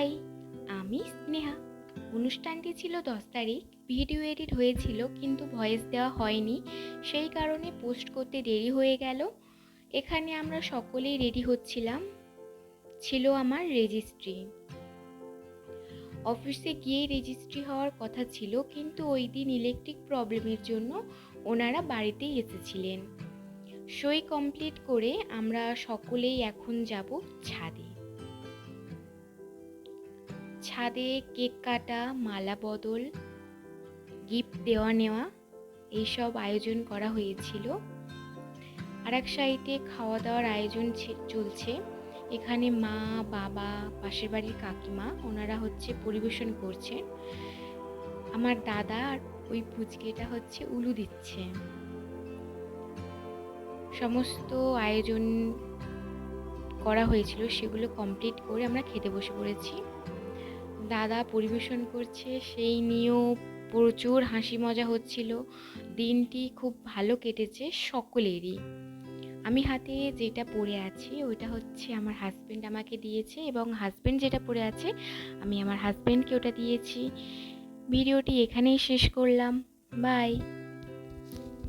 High, আমি স্নেহা। অনুষ্ঠানটি ছিল 10 তারিখ। ভিডিও এডিট হয়েছিল কিন্তু ভয়েস দেওয়া হয়নি, সেই কারণে পোস্ট করতে দেরি হয়ে গেল। এখানে আমরা সকলেই রেডি হচ্ছিলাম। ছিল আমার রেজিস্ট্রি। অফিসে গিয়ে রেজিস্ট্রি হওয়ার কথা ছিল, কিন্তু ওই দিন ইলেকট্রিক প্রবলেমের জন্য ওনারা বাড়িতেই এসেছিলেন। সই কমপ্লিট করে আমরা সকলেই এখন যাব ছাদে। ছাদে কেক কাটা, মালা বদল, গিফট দেওয়া নেওয়া এইসব আয়োজন করা হয়েছিল। আর এক সাইডে খাওয়া দাওয়ার আয়োজন চলছে। এখানে মা, বাবা, পাশের বাড়ির কাকিমা ওনারা পরিবেশন করছেন। আমার দাদা আর ওই পুচকেটা উলু দিচ্ছে। সমস্ত আয়োজন করা হয়েছিল, সেগুলো কমপ্লিট করে আমরা খেতে বসে পড়েছি। দাদা পরিবেশন করছে, সেই নিয়েও প্রচুর হাসি মজা হচ্ছিল। দিনটি খুব ভালো কেটেছে সকলেরই। আমি হাতে যেটা পরে আছি ওইটা আমার হাজব্যান্ড আমাকে দিয়েছে, এবং হাজব্যান্ড যেটা পরে আছে আমি আমার হাজব্যান্ডকে ওটা দিয়েছি। ভিডিওটি এখানেই শেষ করলাম। বাই।